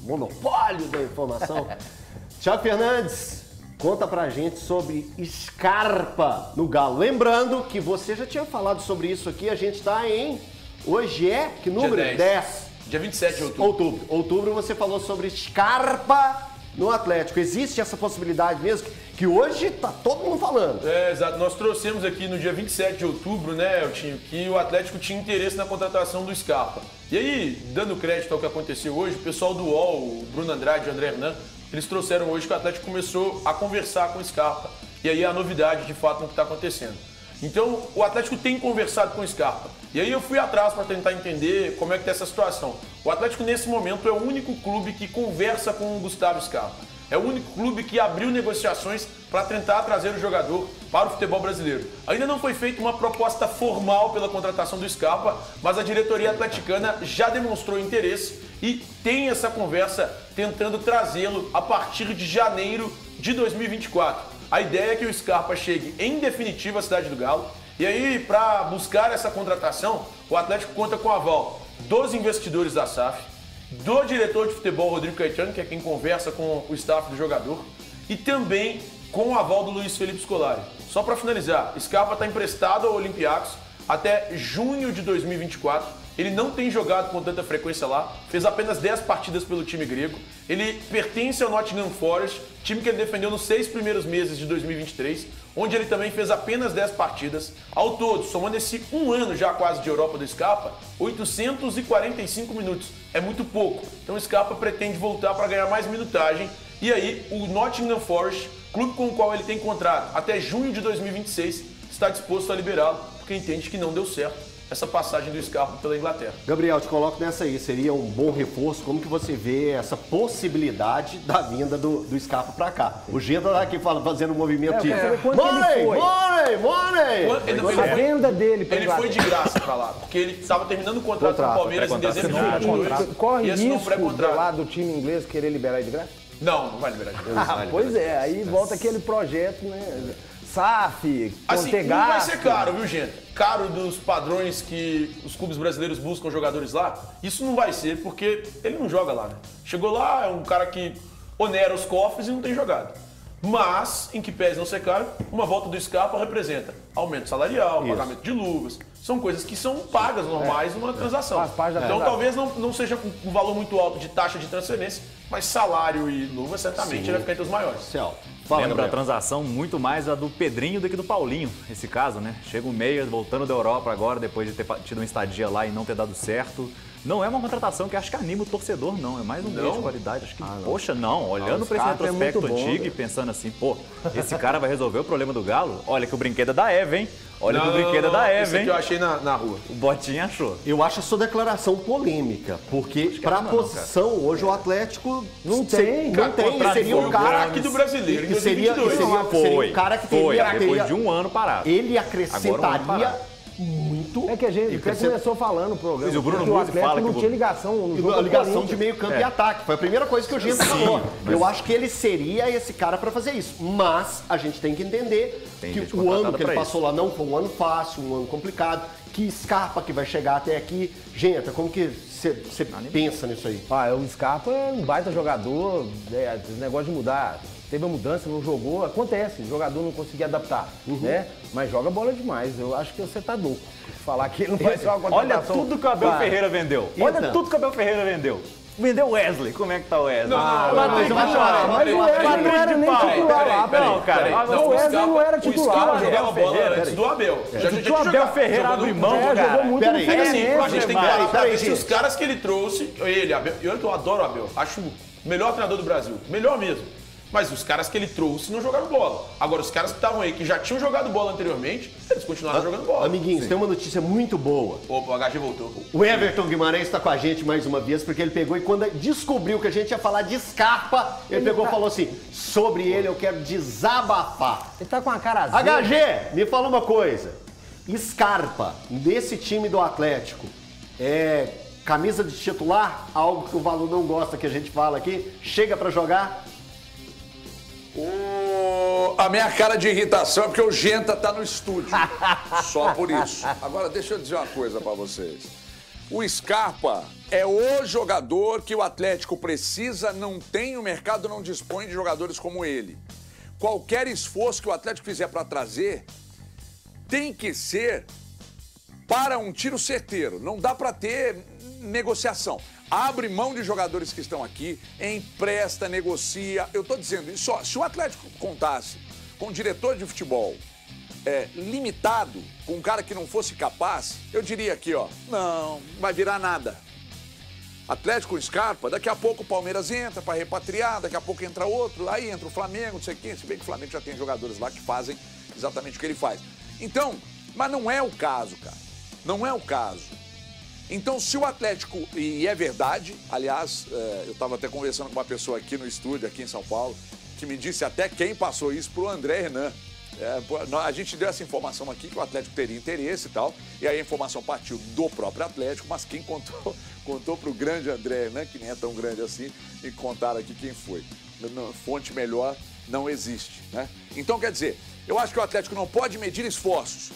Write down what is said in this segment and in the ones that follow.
Monopólio da informação. Thiago Fernandes, conta pra gente sobre Scarpa no Galo. Lembrando que você já tinha falado sobre isso aqui, a gente tá em... Hoje é? Que número? Dia 10. Dia 27 de outubro. Outubro você falou sobre Scarpa no Atlético. Existe essa possibilidade mesmo? Que hoje tá todo mundo falando. É, exato. Nós trouxemos aqui no dia 27 de outubro, né, Eltinho, que o Atlético tinha interesse na contratação do Scarpa. E aí, dando crédito ao que aconteceu hoje, o pessoal do UOL, o Bruno Andrade e o André Hernan, eles trouxeram hoje que o Atlético começou a conversar com o Scarpa. E aí a novidade, de fato, no que está acontecendo. Então, o Atlético tem conversado com o Scarpa. E aí eu fui atrás para tentar entender como é que está essa situação. O Atlético, nesse momento, é o único clube que conversa com o Gustavo Scarpa. É o único clube que abriu negociações para tentar trazer o jogador para o futebol brasileiro. Ainda não foi feita uma proposta formal pela contratação do Scarpa, mas a diretoria atleticana já demonstrou interesse e tem essa conversa tentando trazê-lo a partir de janeiro de 2024. A ideia é que o Scarpa chegue em definitivo à cidade do Galo. E aí, para buscar essa contratação, o Atlético conta com o aval dos investidores da SAF, do diretor de futebol Rodrigo Caetano, que é quem conversa com o staff do jogador, e também com o aval do Luiz Felipe Scolari. Só para finalizar, Scarpa está emprestado ao Olympiacos até junho de 2024. Ele não tem jogado com tanta frequência lá, fez apenas 10 partidas pelo time grego. Ele pertence ao Nottingham Forest, time que ele defendeu nos 6 primeiros meses de 2023, onde ele também fez apenas 10 partidas. Ao todo, somando esse um ano já quase de Europa do Scarpa, 845 minutos. É muito pouco. Então o Scarpa pretende voltar para ganhar mais minutagem. E aí o Nottingham Forest, clube com o qual ele tem contrato até junho de 2026, está disposto a liberá-lo, porque entende que não deu certo essa passagem do Scarpa pela Inglaterra. Gabriel, te coloco nessa aí. Seria um bom reforço. Como que você vê essa possibilidade da vinda do Scarpa pra cá? O Genta tá aqui fazendo um movimento de... Money! A venda dele pra Ele foi de graça pra lá, porque ele estava terminando o contrato com o Palmeiras em dezembro de 2022. Corre risco do lado do time inglês querer liberar ele de graça? Não vai liberar de graça. Pois é, aí volta aquele projeto, né? SAF, assim, Contegato. Não vai ser caro, viu, gente? Caro dos padrões que os clubes brasileiros buscam jogadores lá, isso não vai ser, porque ele não joga lá, né? Chegou lá, é um cara que onera os cofres e não tem jogado. Mas, em que pese não ser caro, uma volta do Scarpa representa aumento salarial, pagamento de luvas. São coisas que são pagas normais numa transação. Então talvez não seja um valor muito alto de taxa de transferência, mas salário e luva certamente ele vai ficar entre os maiores. Lembra a transação muito mais a do Pedrinho do que do Paulinho, esse caso, né? Chega o meia voltando da Europa agora, depois de ter tido uma estadia lá e não ter dado certo. Não é uma contratação que acho que anima o torcedor, não. É mais um meio de qualidade. Acho que, poxa, não. Olhando para esse retrospecto antigo e pensando assim, pô, esse cara vai resolver o problema do Galo? Olha que o brinquedo é da Eva, hein? Olha que o brinquedo é da Eva, Esse hein? aqui eu achei na rua. O Botinha achou. Eu acho a sua declaração polêmica, porque para a posição hoje o Atlético não tem. Seria um cara aqui do brasileiro. Seria um cara que teria depois de um ano parado. Ele acrescentaria muito. É que a gente até começou falando o programa. Mas o Bruno o Atlético fala que não tinha ligação no jogo. Ligação de meio campo e ataque. Foi a primeira coisa que o Gento falou. Eu acho que ele seria esse cara para fazer isso. Mas a gente tem que entender que o ano que ele passou lá não foi um ano fácil, um ano complicado. Que Scarpa que vai chegar até aqui. Genta, como que você pensa nisso aí? O Scarpa é um baita jogador. Esse negócio de mudar. Teve a mudança, não jogou, acontece, o jogador não conseguia adaptar, né? Mas joga bola demais, eu acho que você tá louco. Falar que ele não vai ser uma contratação. Olha tudo que o Abel Ferreira vendeu. Olha tudo que o Abel Ferreira vendeu. Vendeu o Wesley, como é que tá o Wesley? Mas o Wesley não era nem titular lá, não, cara. O Wesley não era titular. O Scarpa jogava bola antes do Abel. O Abel Ferreira abre mão, cara. Jogou muito no Fluminense. A gente tem que falar que os caras que ele trouxe, ele, Abel, eu adoro o Abel, acho o melhor treinador do Brasil, melhor mesmo. Mas os caras que ele trouxe não jogaram bola. Agora, os caras que estavam aí, que já tinham jogado bola anteriormente, eles continuaram jogando bola. Amiguinhos, tem uma notícia muito boa. Opa, o HG voltou. O Everton Guimarães está com a gente mais uma vez, porque ele pegou e quando descobriu que a gente ia falar de Scarpa, ele pegou e falou assim, sobre ele eu quero desabafar. Ele tá com a cara azul. HG, me fala uma coisa. Scarpa, desse time do Atlético, camisa de titular, algo que o Valu não gosta que a gente fala aqui, chega para jogar... A minha cara de irritação é porque o Genta tá no estúdio. Só por isso. Agora, deixa eu dizer uma coisa pra vocês. O Scarpa É o jogador que o Atlético precisa, não tem, o mercado não dispõe de jogadores como ele. Qualquer esforço que o Atlético fizer para trazer tem que ser para um tiro certeiro. Não dá para ter negociação. Abre mão de jogadores que estão aqui, empresta, negocia. Eu estou dizendo isso, ó, se o Atlético contasse com um diretor de futebol limitado, com um cara que não fosse capaz, eu diria aqui, ó, não vai virar nada. Atlético Scarpa, daqui a pouco o Palmeiras entra para repatriar, daqui a pouco entra outro, aí entra o Flamengo, não sei o quê, se bem que o Flamengo já tem jogadores lá que fazem exatamente o que ele faz. Então, mas não é o caso, cara, não é o caso. Então, se o Atlético, e é verdade, aliás, eu estava até conversando com uma pessoa aqui no estúdio, aqui em São Paulo, que me disse até quem passou isso pro André Hernan. A gente deu essa informação aqui que o Atlético teria interesse e tal, e aí a informação partiu do próprio Atlético, mas quem contou pro grande André, né, que nem é tão grande assim, e contaram aqui quem foi. Fonte melhor não existe, né? Então, quer dizer, eu acho que o Atlético não pode medir esforços.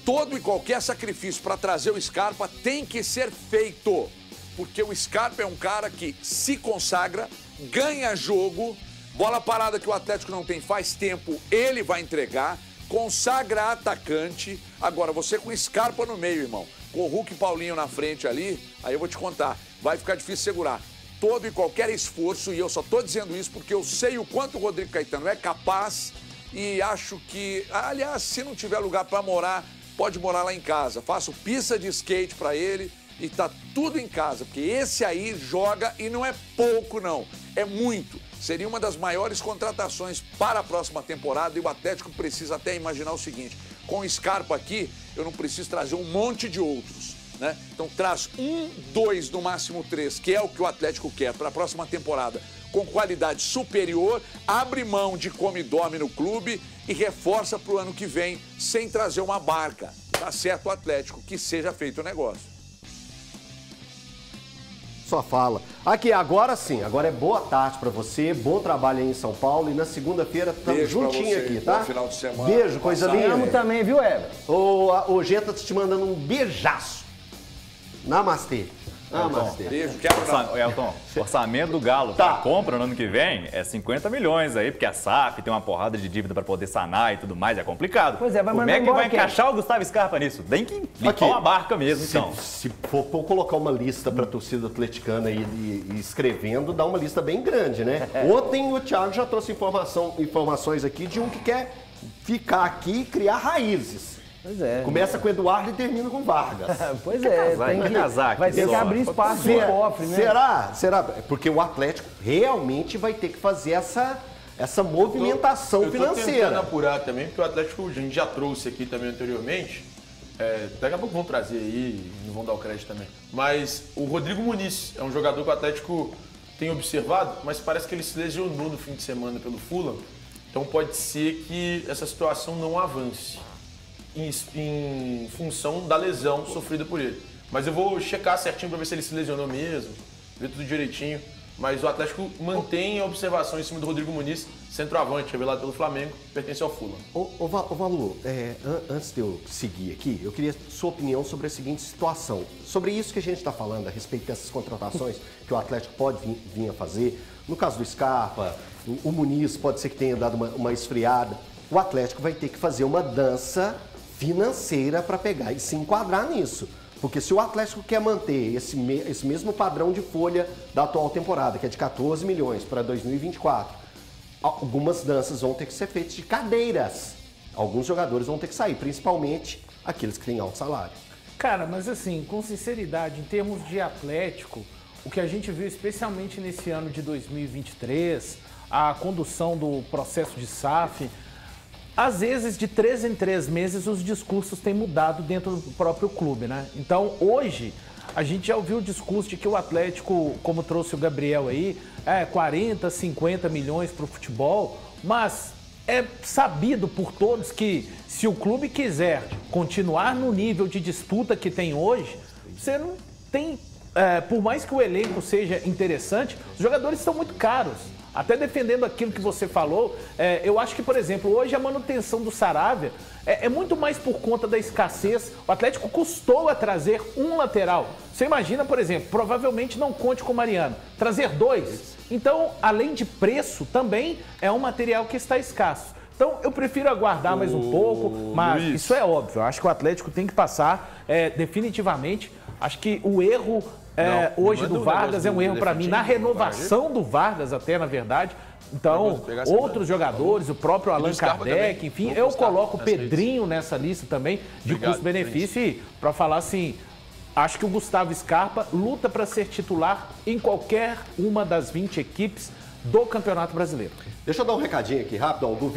Todo e qualquer sacrifício para trazer o Scarpa tem que ser feito, porque o Scarpa é um cara que se consagra, ganha jogo. Bola parada que o Atlético não tem faz tempo, ele vai entregar, consagra atacante. Agora, você com Scarpa no meio, irmão, com o Hulk e Paulinho na frente ali, aí eu vou te contar, vai ficar difícil segurar. Todo e qualquer esforço, e eu só tô dizendo isso porque eu sei o quanto o Rodrigo Caetano é capaz e acho que, aliás, se não tiver lugar para morar, pode morar lá em casa. Faço pista de skate para ele e tá tudo em casa, porque esse aí joga e não é pouco, não, é muito. Seria uma das maiores contratações para a próxima temporada e o Atlético precisa até imaginar o seguinte, com o Scarpa aqui, eu não preciso trazer um monte de outros, né? Então traz 1, 2, no máximo 3, que é o que o Atlético quer para a próxima temporada, com qualidade superior, abre mão de come e dorme no clube e reforça para o ano que vem, sem trazer uma barca. Tá certo o Atlético, que seja feito o negócio. Só fala. Aqui, agora sim, agora é boa tarde pra você, bom trabalho aí em São Paulo e na segunda-feira estamos juntinho aqui, tá? Bom final de semana. Beijo, coisa linda. Amo também, viu, Ever? O Gê tá te mandando um beijaço. Namastê. Namastê. Beijo, quero Elton, o orçamento do Galo pra compra no ano que vem é 50 milhões aí, porque a SAF tem uma porrada de dívida pra poder sanar e tudo mais, é complicado. Pois é, vai mandar Como é que embora vai encaixar o Gustavo Scarpa nisso? Tem que limpar Aqui, uma barca mesmo, então. Se for colocar uma lista pra torcida atleticana aí e escrevendo, dá uma lista bem grande, né? Ontem o Thiago já trouxe informações aqui de um que quer ficar aqui e criar raízes. Pois é. Começa com Eduardo e termina com Vargas. Pois é, vai ter que abrir espaço no cofre, né? Será? Porque o Atlético realmente vai ter que fazer essa movimentação financeira. Eu tô tentando apurar também, porque o Atlético, a gente já trouxe aqui também anteriormente, daqui a pouco vão trazer aí, não vão dar o crédito também, mas o Rodrigo Muniz é um jogador que o Atlético tem observado, mas parece que ele se lesionou no fim de semana pelo Fulham, então pode ser que essa situação não avance em função da lesão sofrida por ele. Mas eu vou checar certinho para ver se ele se lesionou mesmo, ver tudo direitinho. Mas o Atlético mantém a observação em cima do Rodrigo Muniz, centroavante, revelado pelo Flamengo, pertence ao Fulham. Ô Valu, antes de eu seguir aqui, eu queria sua opinião sobre a seguinte situação. Sobre isso que a gente está falando, a respeito dessas contratações que o Atlético pode vir a fazer. No caso do Scarpa, o Muniz pode ser que tenha dado uma esfriada. O Atlético vai ter que fazer uma dança financeira para pegar e se enquadrar nisso. Porque se o Atlético quer manter esse mesmo padrão de folha da atual temporada, que é de 14 milhões para 2024, algumas danças vão ter que ser feitas de cadeiras. Alguns jogadores vão ter que sair, principalmente aqueles que têm alto salário. Cara, mas assim, com sinceridade, em termos de Atlético, o que a gente viu especialmente nesse ano de 2023, a condução do processo de SAF, às vezes, de 3 em 3 meses, os discursos têm mudado dentro do próprio clube, né? Então, hoje, a gente já ouviu o discurso de que o Atlético, como trouxe o Gabriel aí, 40, 50 milhões para o futebol, mas é sabido por todos que se o clube quiser continuar no nível de disputa que tem hoje, você não tem... por mais que o elenco seja interessante, os jogadores estão muito caros. Até defendendo aquilo que você falou, eu acho que, por exemplo, hoje a manutenção do Saravia é muito mais por conta da escassez. O Atlético custou a trazer um lateral. Você imagina, por exemplo, provavelmente não conte com o Mariano. Trazer 2. Então, além de preço, também é um material que está escasso. Então, eu prefiro aguardar mais um pouco, mas Luiz, isso é óbvio. Eu acho que o Atlético tem que passar definitivamente. Acho que o erro hoje do Vargas é um erro para mim, na renovação do Vargas até, na verdade. Então, outros jogadores, o próprio Allan Kardec, enfim, eu coloco o Pedrinho nessa lista também de custo-benefício. E para falar assim, acho que o Gustavo Scarpa luta para ser titular em qualquer uma das 20 equipes do Campeonato Brasileiro. Deixa eu dar um recadinho aqui rápido. Ó, o governo